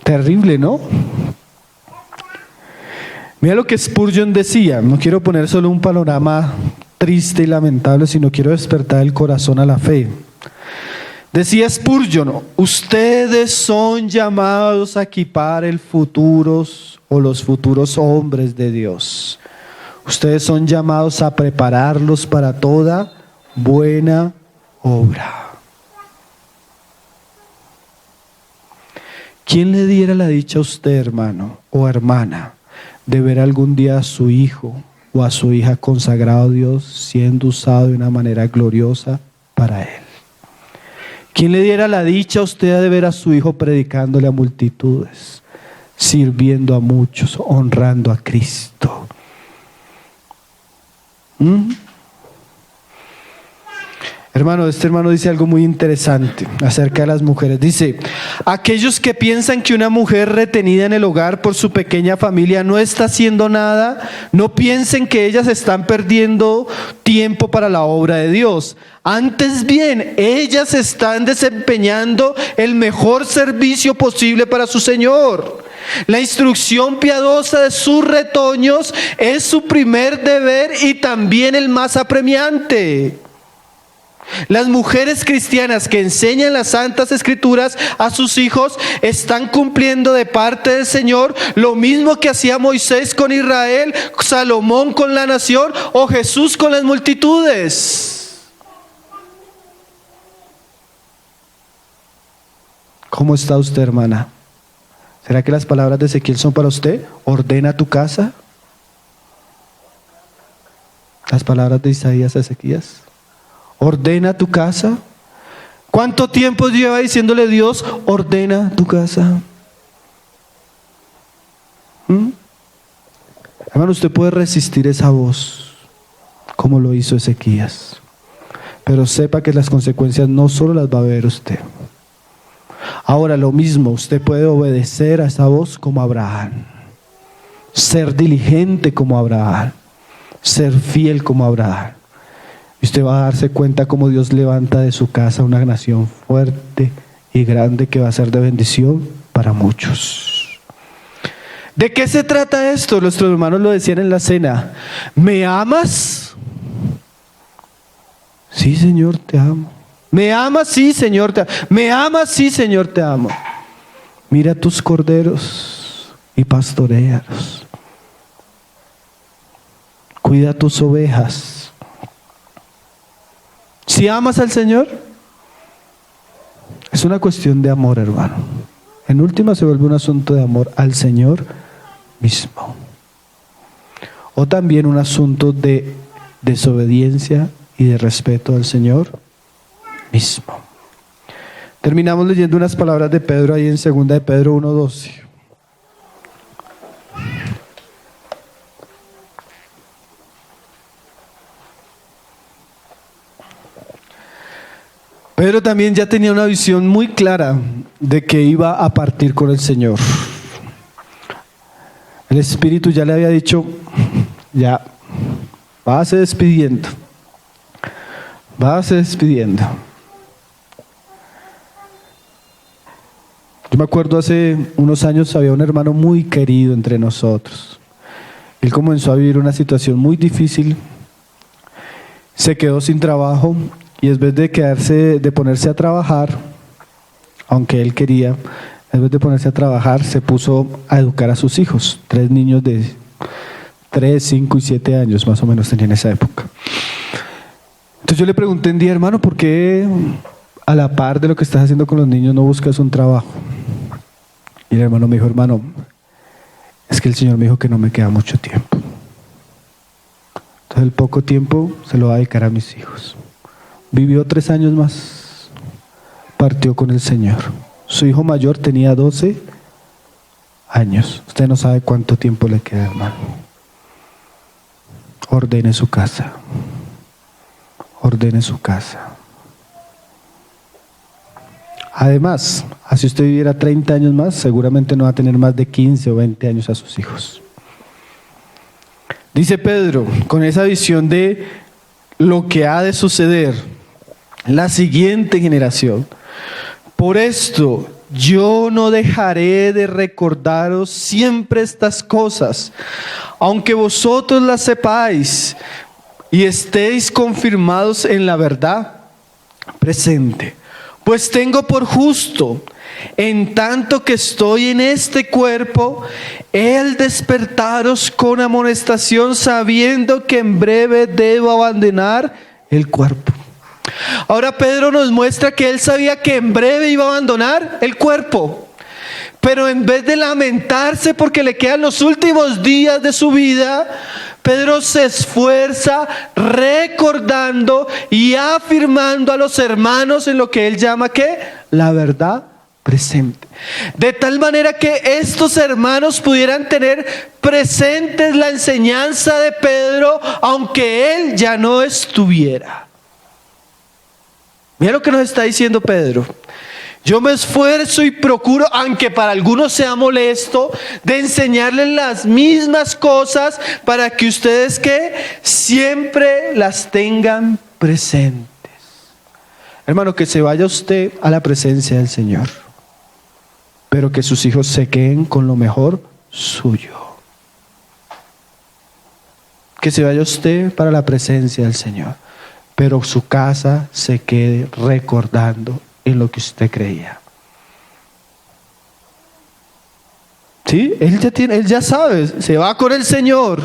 Terrible, ¿no? Mira lo que Spurgeon decía. No quiero poner solo un panorama triste y lamentable, sino quiero despertar el corazón a la fe. Decía Spurgeon: ustedes son llamados a equipar el futuro o los futuros hombres de Dios. Ustedes son llamados a prepararlos para toda buena obra. ¿Quién le diera la dicha a usted, hermano o hermana, de ver algún día a su hijo o a su hija consagrado a Dios siendo usado de una manera gloriosa para Él? ¿Quién le diera la dicha a usted de ver a su hijo predicándole a multitudes, sirviendo a muchos, honrando a Cristo? Hermano, este hermano dice algo muy interesante acerca de las mujeres. Dice: aquellos que piensan que una mujer retenida en el hogar por su pequeña familia no está haciendo nada, no piensen que ellas están perdiendo tiempo para la obra de Dios. Antes bien, ellas están desempeñando el mejor servicio posible para su Señor. La instrucción piadosa de sus retoños es su primer deber y también el más apremiante. Las mujeres cristianas que enseñan las Santas Escrituras a sus hijos están cumpliendo de parte del Señor lo mismo que hacía Moisés con Israel, Salomón con la nación o Jesús con las multitudes. ¿Cómo está usted, hermana? ¿Será que las palabras de Ezequiel son para usted? Ordena tu casa. Las palabras de Isaías a Ezequías. Ordena tu casa. ¿Cuánto tiempo lleva diciéndole Dios: ordena tu casa? Hermano, usted puede resistir esa voz como lo hizo Ezequías, pero sepa que las consecuencias no solo las va a ver usted. Ahora, lo mismo, usted puede obedecer a esa voz como Abraham, ser diligente como Abraham, ser fiel como Abraham. Y usted va a darse cuenta cómo Dios levanta de su casa una nación fuerte y grande que va a ser de bendición para muchos. ¿De qué se trata esto? Nuestros hermanos lo decían en la cena. ¿Me amas? Sí, Señor, te amo. ¿Me amas? Sí, Señor, te amo. ¿Me amas? Sí, Señor, te amo. Mira tus corderos y pastoréalos. Cuida tus ovejas. Si amas al Señor, es una cuestión de amor, hermano. En última se vuelve un asunto de amor al Señor mismo. O también un asunto de desobediencia y de respeto al Señor mismo. Terminamos leyendo unas palabras de Pedro ahí en 2 de Pedro 1:12. Pedro también ya tenía una visión muy clara de que iba a partir con el Señor. El Espíritu ya le había dicho, ya, váyase despidiendo. Váyase despidiendo. Yo me acuerdo hace unos años había un hermano muy querido entre nosotros. Él comenzó a vivir una situación muy difícil. Se quedó sin trabajo y en vez de ponerse a trabajar, aunque él quería, en vez de ponerse a trabajar, se puso a educar a sus hijos. 3 niños de 3, 5 y 7 años más o menos tenía en esa época. Entonces yo le pregunté un día, hermano, ¿por qué a la par de lo que estás haciendo con los niños no buscas un trabajo? Y el hermano me dijo, hermano, es que el Señor me dijo que no me queda mucho tiempo. Entonces el poco tiempo se lo va a dedicar a mis hijos. Vivió 3 años más, partió con el Señor. Su hijo mayor tenía 12 años. Usted no sabe cuánto tiempo le queda, hermano. Ordene su casa. Ordene su casa. Además, así usted viviera 30 años más, seguramente no va a tener más de 15 o 20 años a sus hijos. Dice Pedro, con esa visión de lo que ha de suceder, la siguiente generación. Por esto, yo no dejaré de recordaros siempre estas cosas, aunque vosotros las sepáis y estéis confirmados en la verdad presente. Pues tengo por justo, en tanto que estoy en este cuerpo, el despertaros con amonestación, sabiendo que en breve debo abandonar el cuerpo. Ahora Pedro nos muestra que él sabía que en breve iba a abandonar el cuerpo. Pero en vez de lamentarse porque le quedan los últimos días de su vida, Pedro se esfuerza recordando y afirmando a los hermanos en lo que él llama ¿qué? La verdad presente. De tal manera que estos hermanos pudieran tener presentes la enseñanza de Pedro, aunque él ya no estuviera. Mira lo que nos está diciendo Pedro. Yo me esfuerzo y procuro, aunque para algunos sea molesto, de enseñarles las mismas cosas para que ustedes que siempre las tengan presentes. Hermano, que se vaya usted a la presencia del Señor, pero que sus hijos se queden con lo mejor suyo. Que se vaya usted para la presencia del Señor, pero su casa se quede recordando en lo que usted creía. ¿Sí? Él ya sabe, se va con el Señor.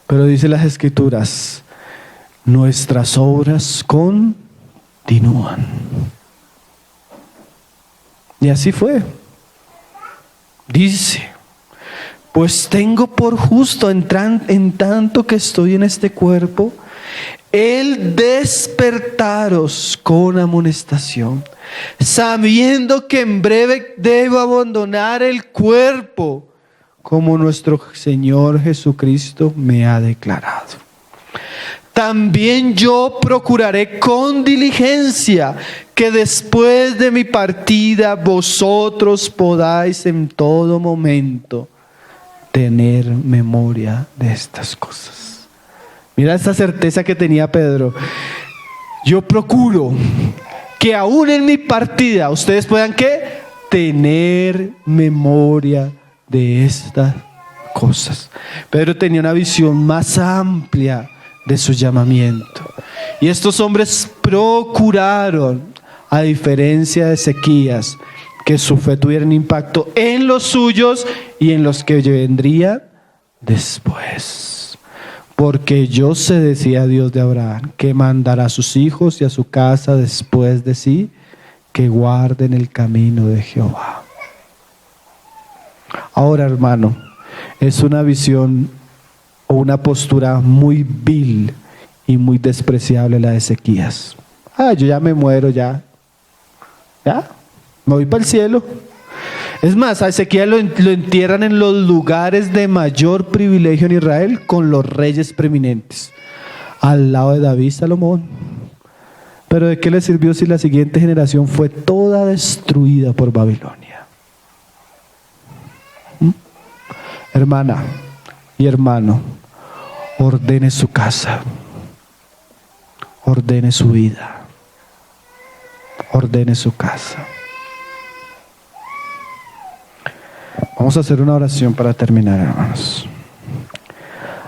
Pero dice las Escrituras, nuestras obras continúan. Y así fue. Dice, pues tengo por justo en tanto que estoy en este cuerpo, el despertaros con amonestación, sabiendo que en breve debo abandonar el cuerpo, como nuestro Señor Jesucristo me ha declarado. También yo procuraré con diligencia que después de mi partida vosotros podáis en todo momento tener memoria de estas cosas. Mira esta certeza que tenía Pedro. Yo procuro que aún en mi partida ustedes puedan ¿qué? Tener memoria de estas cosas. Pedro tenía una visión más amplia de su llamamiento. Y estos hombres procuraron, a diferencia de Ezequías, que su fe tuviera un impacto en los suyos y en los que vendrían después. Porque yo sé, decía Dios de Abraham, que mandará a sus hijos y a su casa después de sí, que guarden el camino de Jehová. Ahora, hermano, es una visión o una postura muy vil y muy despreciable la de Ezequías. Yo ya me muero, ya me voy para el cielo. Es más, a Ezequiel lo entierran en los lugares de mayor privilegio en Israel con los reyes preeminentes, al lado de David y Salomón. Pero ¿de qué le sirvió si la siguiente generación fue toda destruida por Babilonia? Hermana y hermano, ordene su casa, ordene su vida, ordene su casa. Vamos a hacer una oración para terminar, hermanos.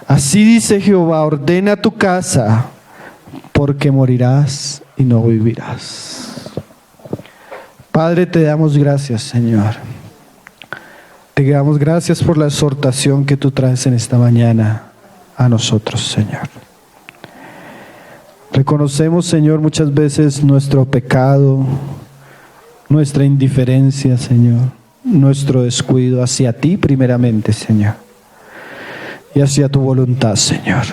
Así dice Jehová: ordena tu casa, porque morirás y no vivirás. Padre, te damos gracias, Señor. Te damos gracias por la exhortación que tú traes en esta mañana a nosotros, Señor. Reconocemos, Señor, muchas veces nuestro pecado, nuestra indiferencia, Señor, nuestro descuido hacia ti primeramente, Señor, y hacia tu voluntad, Señor.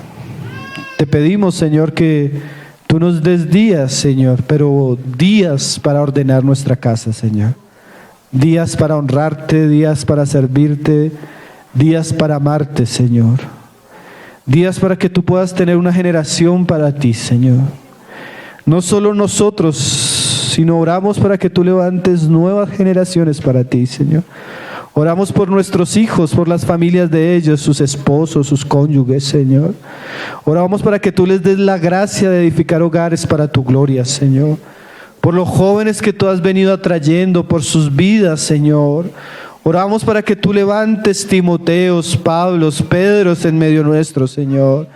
Te pedimos, Señor, que tú nos des días, Señor, pero días para ordenar nuestra casa, Señor. Días para honrarte, días para servirte, días para amarte, Señor. Días para que tú puedas tener una generación para ti, Señor. No solo nosotros, sino oramos para que tú levantes nuevas generaciones para ti, Señor. Oramos por nuestros hijos, por las familias de ellos, sus esposos, sus cónyuges, Señor. Oramos para que tú les des la gracia de edificar hogares para tu gloria, Señor. Por los jóvenes que tú has venido atrayendo, por sus vidas, Señor. Oramos para que tú levantes Timoteos, Pablos, Pedros en medio nuestro, Señor.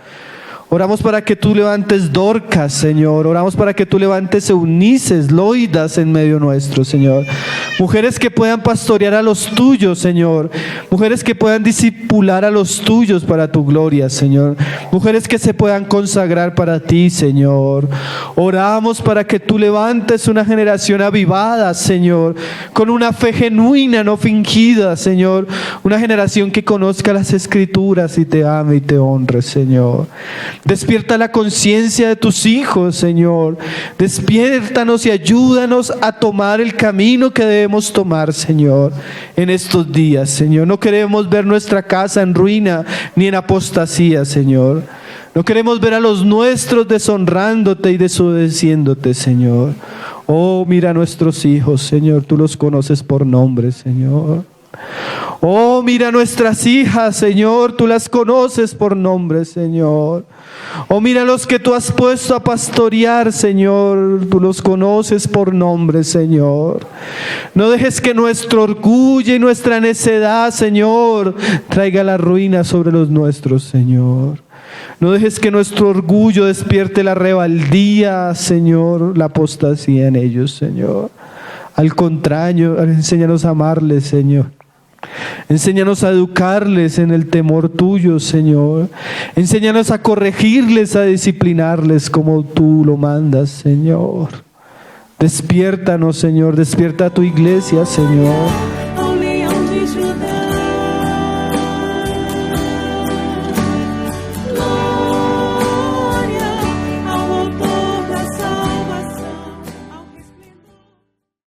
Oramos para que tú levantes Dorcas, Señor. Oramos para que tú levantes Eunices, Loidas en medio nuestro, Señor. Mujeres que puedan pastorear a los tuyos, Señor. Mujeres que puedan discipular a los tuyos para tu gloria, Señor. Mujeres que se puedan consagrar para ti, Señor. Oramos para que tú levantes una generación avivada, Señor, con una fe genuina, no fingida, Señor. Una generación que conozca las Escrituras y te ame y te honre, Señor. Despierta la conciencia de tus hijos, Señor. Despiértanos y ayúdanos a tomar el camino que debemos tomar, Señor, en estos días, Señor. No queremos ver nuestra casa en ruina ni en apostasía, Señor. No queremos ver a los nuestros deshonrándote y desobedeciéndote, Señor. Oh, mira a nuestros hijos, Señor. Tú los conoces por nombre, Señor. Oh, mira a nuestras hijas, Señor, tú las conoces por nombre, Señor. Oh, mira a los que tú has puesto a pastorear, Señor, tú los conoces por nombre, Señor. No dejes que nuestro orgullo y nuestra necedad, Señor, traiga la ruina sobre los nuestros, Señor. No dejes que nuestro orgullo despierte la rebeldía, Señor, la apostasía en ellos, Señor. Al contrario, enséñanos a amarles, Señor. Enséñanos a educarles en el temor tuyo, Señor. Enséñanos a corregirles, a disciplinarles como tú lo mandas, Señor. Despiértanos, Señor. Despierta a tu iglesia, Señor.